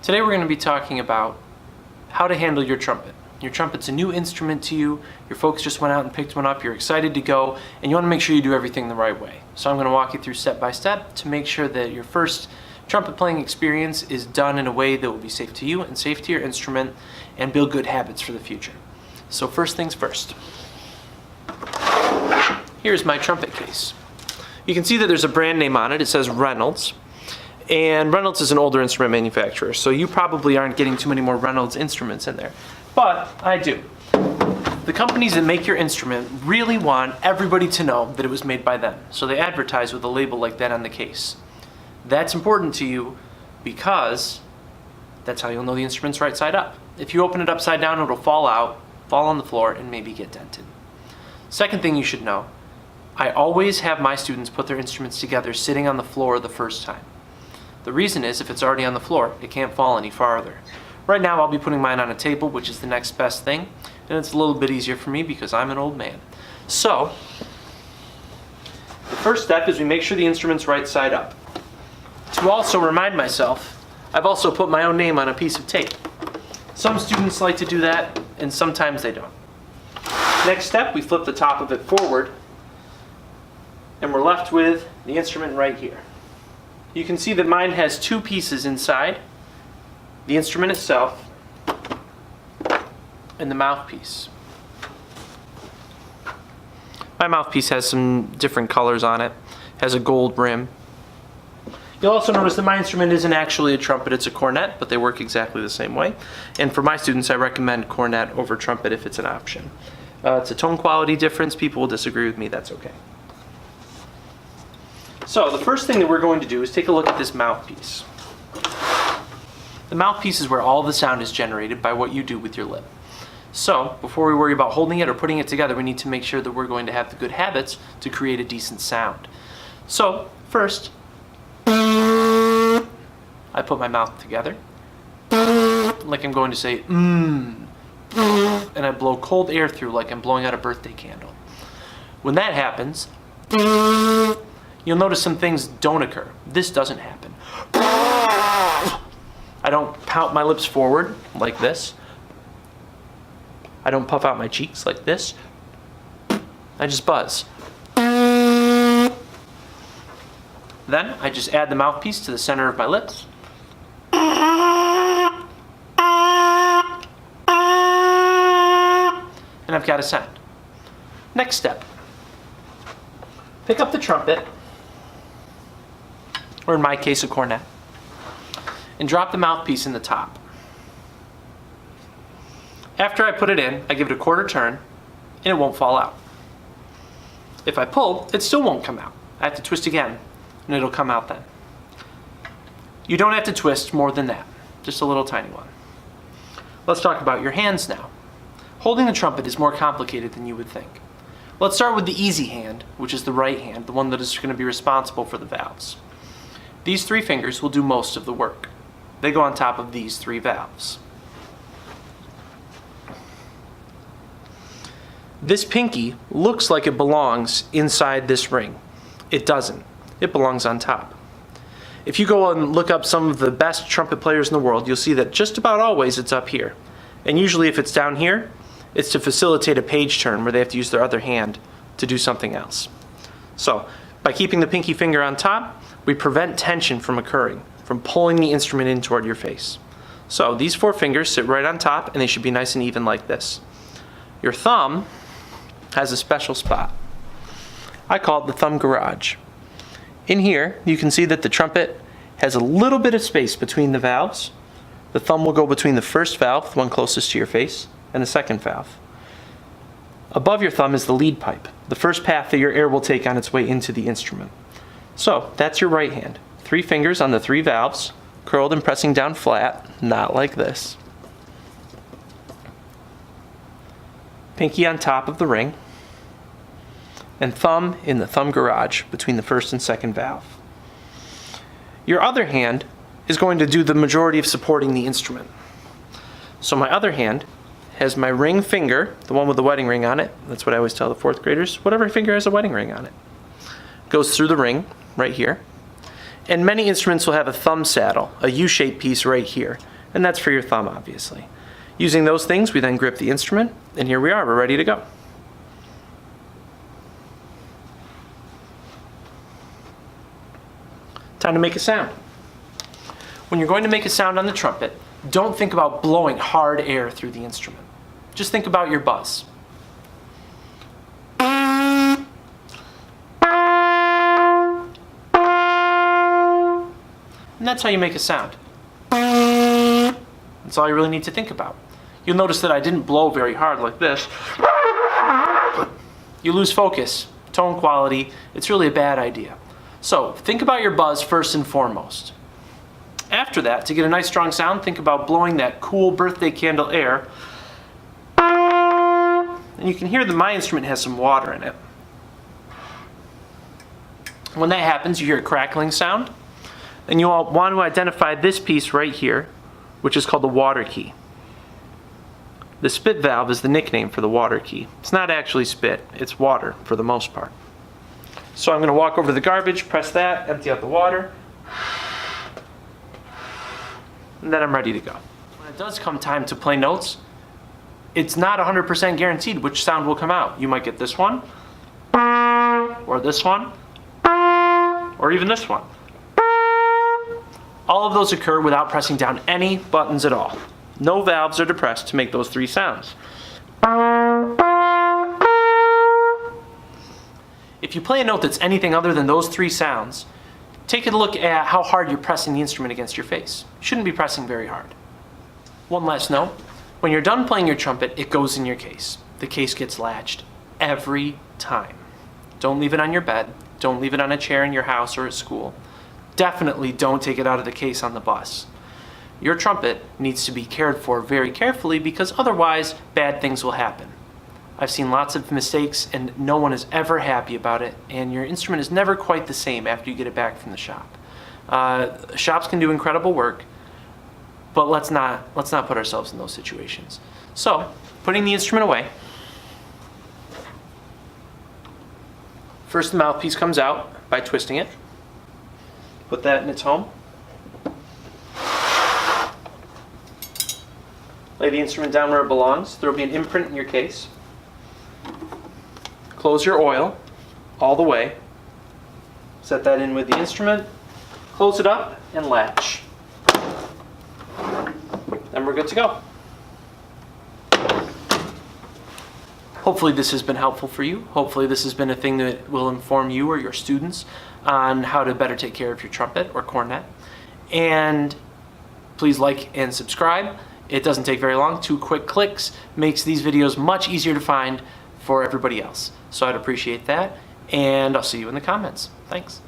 Today we're going to be talking about how to handle your trumpet. Your trumpet's a new instrument to you, your folks just went out and picked one up, you're excited to go, and you want to make sure you do everything the right way. So I'm going to walk you through step by step to make sure that your first trumpet playing experience is done in a way that will be safe to you and safe to your instrument and build good habits for the future. So first things first. Here's my trumpet case. You can see that there's a brand name on it. It says Reynolds. And Reynolds is an older instrument manufacturer, so you probably aren't getting too many more Reynolds instruments in there. But I do. The companies that make your instrument really want everybody to know that it was made by them, so they advertise with a label like that on the case. That's important to you because that's how you'll know the instrument's right side up. If you open it upside down, it'll fall out, fall on the floor, and maybe get dented. Second thing you should know, I always have my students put their instruments together sitting on the floor the first time. The reason is if it's already on the floor, it can't fall any farther. Right now I'll be putting mine on a table, which is the next best thing, and it's a little bit easier for me because I'm an old man. So, the first step is we make sure the instrument's right side up. To also remind myself, I've also put my own name on a piece of tape. Some students like to do that, and sometimes they don't. Next step, we flip the top of it forward, and we're left with the instrument right here. You can see that mine has two pieces inside, the instrument itself and the mouthpiece. My mouthpiece has some different colors on it, has a gold rim. You'll also notice that my instrument isn't actually a trumpet, it's a cornet, but they work exactly the same way. And for my students, I recommend cornet over trumpet if it's an option. It's a tone quality difference. People will disagree with me, that's okay. So the first thing that we're going to do is take a look at this mouthpiece. The mouthpiece is where all the sound is generated by what you do with your lip. So before we worry about holding it or putting it together, we need to make sure that we're going to have the good habits to create a decent sound. So first, I put my mouth together like I'm going to say and I blow cold air through like I'm blowing out a birthday candle. When that happens, you'll notice some things don't occur. This doesn't happen. I don't pout my lips forward like this. I don't puff out my cheeks like this. I just buzz. Then I just add the mouthpiece to the center of my lips. And I've got a sound. Next step. Pick up the trumpet, or in my case a cornet, and drop the mouthpiece in the top. After I put it in, I give it a quarter turn and it won't fall out. If I pull, it still won't come out. I have to twist again and it'll come out then. You don't have to twist more than that, just a little tiny one. Let's talk about your hands now. Holding the trumpet is more complicated than you would think. Let's start with the easy hand, which is the right hand, the one that is going to be responsible for the valves. These three fingers will do most of the work. They go on top of these three valves. This pinky looks like it belongs inside this ring. It doesn't. It belongs on top. If you go and look up some of the best trumpet players in the world, you'll see that just about always it's up here. And usually if it's down here, it's to facilitate a page turn where they have to use their other hand to do something else. So, by keeping the pinky finger on top, we prevent tension from occurring, from pulling the instrument in toward your face. So, these four fingers sit right on top and they should be nice and even like this. Your thumb has a special spot. I call it the thumb garage. In here, you can see that the trumpet has a little bit of space between the valves. The thumb will go between the first valve, the one closest to your face, and the second valve. Above your thumb is the lead pipe, the first path that your air will take on its way into the instrument. So that's your right hand. Three fingers on the three valves, curled and pressing down flat, not like this. Pinky on top of the ring, and thumb in the thumb garage between the first and second valve. Your other hand is going to do the majority of supporting the instrument. So my other hand has my ring finger, the one with the wedding ring on it. That's what I always tell the fourth graders. Whatever finger has a wedding ring on it. Goes through the ring right here. And many instruments will have a thumb saddle, a U-shaped piece right here. and that's for your thumb, obviously. Using those things, we then grip the instrument, and here we are, we're ready to go. Time to make a sound. When you're going to make a sound on the trumpet, don't think about blowing hard air through the instrument. Just think about your buzz. And that's how you make a sound. That's all you really need to think about. You'll notice that I didn't blow very hard like this. You lose focus, tone quality. It's really a bad idea. So think about your buzz first and foremost. After that, to get a nice strong sound, think about blowing that cool birthday candle air. And you can hear that my instrument has some water in it. When that happens, you hear a crackling sound. And you all want to identify this piece right here, which is called the water key. The spit valve is the nickname for the water key. It's not actually spit, it's water for the most part. So I'm going to walk over to the garbage, press that, empty out the water, and then I'm ready to go. When it does come time to play notes, it's not 100% guaranteed which sound will come out. You might get this one, or this one, or even this one. All of those occur without pressing down any buttons at all. No valves are depressed to make those three sounds. If you play a note that's anything other than those three sounds, take a look at how hard you're pressing the instrument against your face. You shouldn't be pressing very hard. One last note, when you're done playing your trumpet, it goes in your case. The case gets latched every time. Don't leave it on your bed. Don't leave it on a chair in your house or at school. Definitely don't take it out of the case on the bus. Your trumpet needs to be cared for very carefully because otherwise bad things will happen. I've seen lots of mistakes and no one is ever happy about it, and your instrument is never quite the same after you get it back from the shop. Shops can do incredible work, but let's not put ourselves in those situations. So, putting the instrument away, first the mouthpiece comes out by twisting it. Put that in its home. Lay the instrument down where it belongs. There will be an imprint in your case. Close your oil all the way. Set that in with the instrument. Close it up and latch. Then we're good to go. Hopefully this has been helpful for you. Hopefully this has been a thing that will inform you or your students on how to better take care of your trumpet or cornet. And please like and subscribe. It doesn't take very long. 2 quick clicks makes these videos much easier to find for everybody else. So I'd appreciate that, and I'll see you in the comments. Thanks.